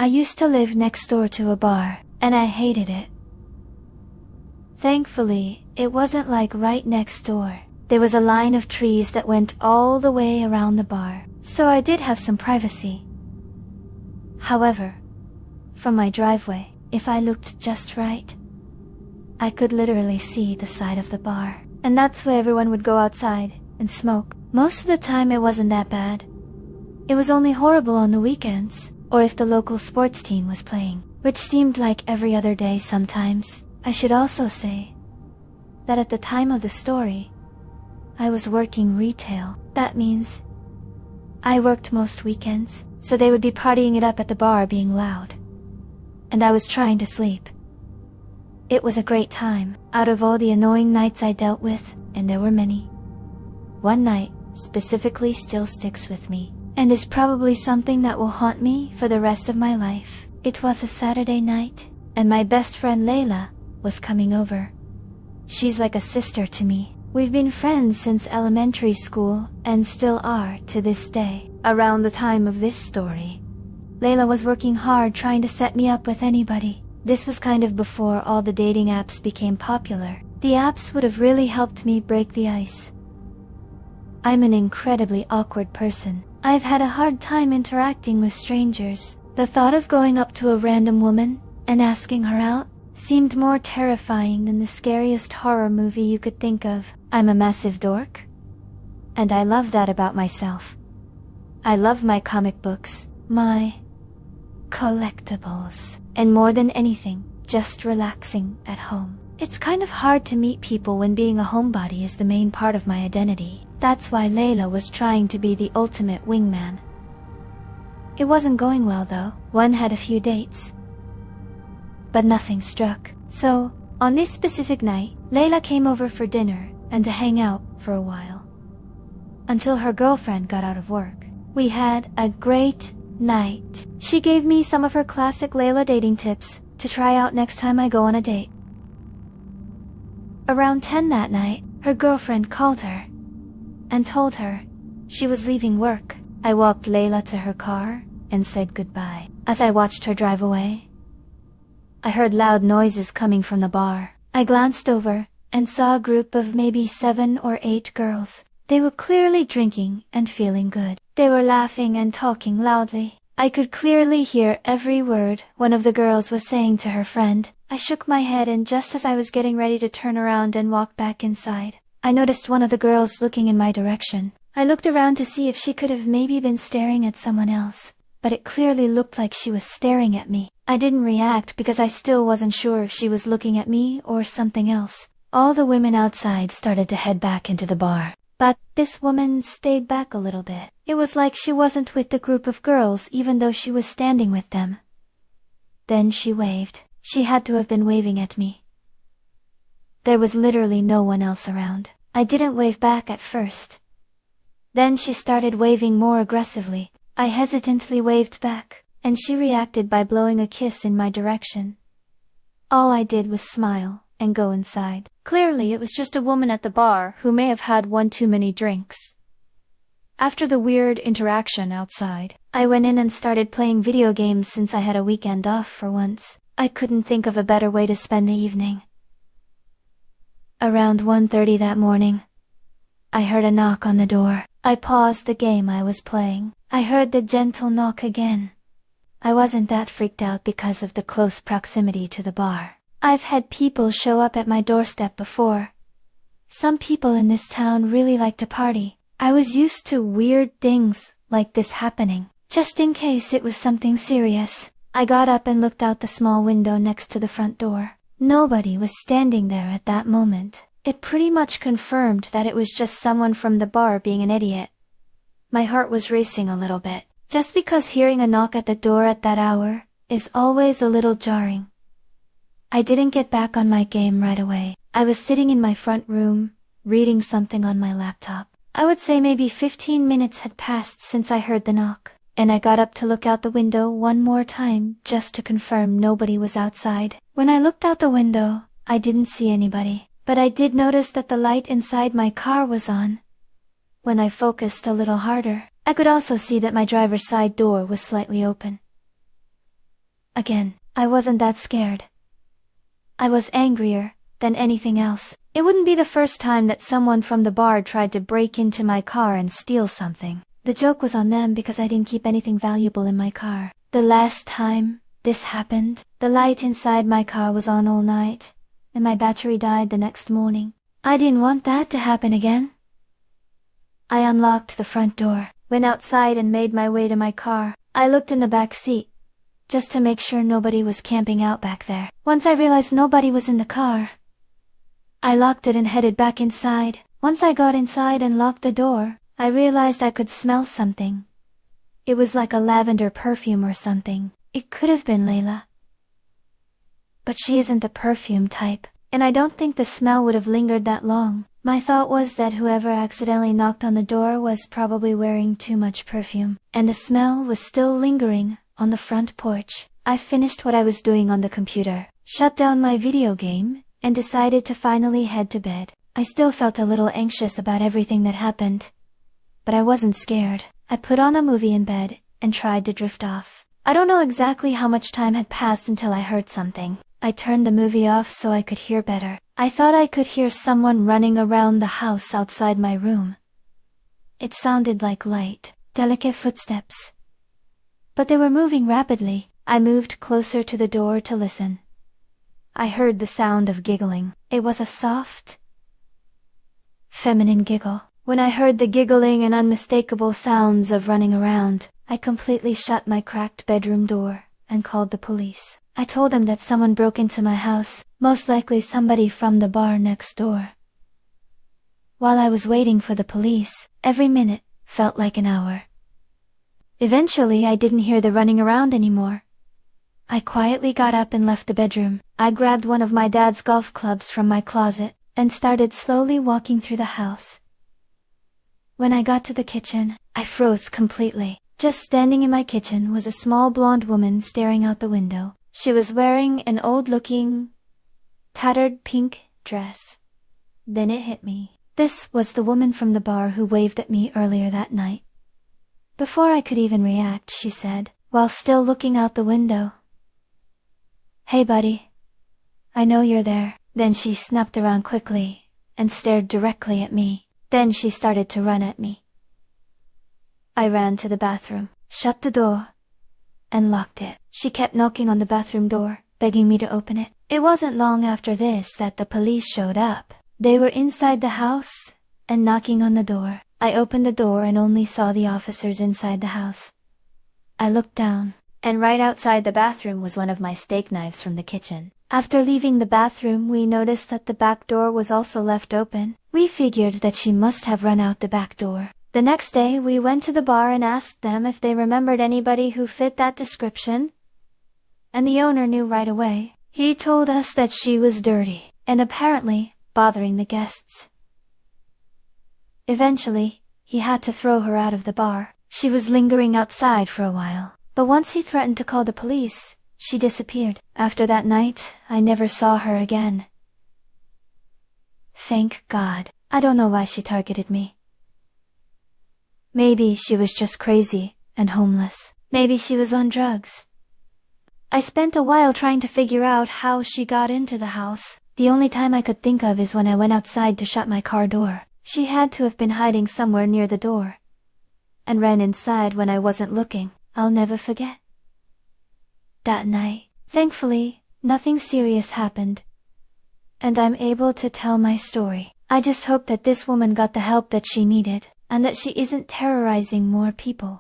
I used to live next door to a bar, and I hated it. Thankfully, it wasn't like right next door. There was a line of trees that went all the way around the bar, so I did have some privacy. However, from my driveway, if I looked just right, I could literally see the side of the bar, and that's where everyone would go outside and smoke. Most of the time it wasn't that bad. It was only horrible on the weekends, or if the local sports team was playing, which seemed like every other day sometimes. I should also say that at the time of the story, I was working retail. That means I worked most weekends, so they would be partying it up at the bar being loud. And I was trying to sleep. It was a great time. Out of all the annoying nights I dealt with, and there were many, one night specifically still sticks with me, and is probably something that will haunt me for the rest of my life. It was a Saturday night, and my best friend Layla was coming over. She's like a sister to me. We've been friends since elementary school and still are to this day. Around the time of this story, Layla was working hard trying to set me up with anybody. This was kind of before all the dating apps became popular. The apps would have really helped me break the ice. I'm an incredibly awkward person. I've had a hard time interacting with strangers. The thought of going up to a random woman and asking her out seemed more terrifying than the scariest horror movie you could think of. I'm a massive dork, and I love that about myself. I love my comic books, my collectibles, and more than anything, just relaxing at home. It's kind of hard to meet people when being a homebody is the main part of my identity. That's why Layla was trying to be the ultimate wingman. It wasn't going well though. One had a few dates, but nothing struck. So, on this specific night, Layla came over for dinner and to hang out for a while, until her girlfriend got out of work. We had a great night. She gave me some of her classic Layla dating tips to try out next time I go on a date. Around 10 that night, her girlfriend called her and told her she was leaving work. I walked Layla to her car and said goodbye. As I watched her drive away, I heard loud noises coming from the bar. I glanced over and saw a group of maybe 7 or 8 girls. They were clearly drinking and feeling good. They were laughing and talking loudly. I could clearly hear every word one of the girls was saying to her friend. I shook my head, and just as I was getting ready to turn around and walk back inside, I noticed one of the girls looking in my direction. I looked around to see if she could have maybe been staring at someone else, but it clearly looked like she was staring at me. I didn't react because I still wasn't sure if she was looking at me or something else. All the women outside started to head back into the bar, but this woman stayed back a little bit. It was like she wasn't with the group of girls even though she was standing with them. Then she waved. She had to have been waving at me. There was literally no one else around. I didn't wave back at first. Then she started waving more aggressively. I hesitantly waved back, and she reacted by blowing a kiss in my direction. All I did was smile and go inside. Clearly it was just a woman at the bar who may have had one too many drinks. After the weird interaction outside, I went in and started playing video games since I had a weekend off for once. I couldn't think of a better way to spend the evening. Around 1:30 that morning, I heard a knock on the door. I paused the game I was playing. I heard the gentle knock again. I wasn't that freaked out because of the close proximity to the bar. I've had people show up at my doorstep before. Some people in this town really like to party. I was used to weird things like this happening. Just in case it was something serious, I got up and looked out the small window next to the front door. Nobody was standing there at that moment. It pretty much confirmed that it was just someone from the bar being an idiot. My heart was racing a little bit, just because hearing a knock at the door at that hour is always a little jarring. I didn't get back on my game right away. I was sitting in my front room, reading something on my laptop. I would say maybe 15 minutes had passed since I heard the knock, and I got up to look out the window one more time just to confirm nobody was outside. When I looked out the window, I didn't see anybody, but I did notice that the light inside my car was on. When I focused a little harder, I could also see that my driver's side door was slightly open. Again, I wasn't that scared. I was angrier than anything else. It wouldn't be the first time that someone from the bar tried to break into my car and steal something. The joke was on them because I didn't keep anything valuable in my car. The last time this happened, the light inside my car was on all night, and my battery died the next morning. I didn't want that to happen again. I unlocked the front door, went outside and made my way to my car. I looked in the back seat, just to make sure nobody was camping out back there. Once I realized nobody was in the car, I locked it and headed back inside. Once I got inside and locked the door, I realized I could smell something. It was like a lavender perfume or something. It could have been Layla. But she isn't the perfume type, and I don't think the smell would have lingered that long. My thought was that whoever accidentally knocked on the door was probably wearing too much perfume, and the smell was still lingering on the front porch. I finished what I was doing on the computer, shut down my video game, and decided to finally head to bed. I still felt a little anxious about everything that happened, but I wasn't scared. I put on a movie in bed and tried to drift off. I don't know exactly how much time had passed until I heard something. I turned the movie off so I could hear better. I thought I could hear someone running around the house outside my room. It sounded like light, delicate footsteps, but they were moving rapidly. I moved closer to the door to listen. I heard the sound of giggling. It was a soft, feminine giggle. When I heard the giggling and unmistakable sounds of running around, I completely shut my cracked bedroom door and called the police. I told them that someone broke into my house, most likely somebody from the bar next door. While I was waiting for the police, every minute felt like an hour. Eventually, I didn't hear the running around anymore. I quietly got up and left the bedroom. I grabbed one of my dad's golf clubs from my closet and started slowly walking through the house. When I got to the kitchen, I froze completely. Just standing in my kitchen was a small blonde woman staring out the window. She was wearing an old-looking, tattered pink dress. Then it hit me. This was the woman from the bar who waved at me earlier that night. Before I could even react, she said, while still looking out the window, "Hey buddy, I know you're there." Then she snapped around quickly and stared directly at me. Then she started to run at me. I ran to the bathroom, shut the door, and locked it. She kept knocking on the bathroom door, begging me to open it. It wasn't long after this that the police showed up. They were inside the house and knocking on the door. I opened the door and only saw the officers inside the house. I looked down, and right outside the bathroom was one of my steak knives from the kitchen. After leaving the bathroom, we noticed that the back door was also left open. We figured that she must have run out the back door. The next day, we went to the bar and asked them if they remembered anybody who fit that description, and the owner knew right away. He told us that she was dirty, and apparently bothering the guests. Eventually, he had to throw her out of the bar. She was lingering outside for a while, but once he threatened to call the police, she disappeared. After that night, I never saw her again. Thank God. I don't know why she targeted me. Maybe she was just crazy and homeless. Maybe she was on drugs. I spent a while trying to figure out how she got into the house. The only time I could think of is when I went outside to shut my car door. She had to have been hiding somewhere near the door and ran inside when I wasn't looking. I'll never forget that night. Thankfully, nothing serious happened, and I'm able to tell my story. I just hope that this woman got the help that she needed, and that she isn't terrorizing more people.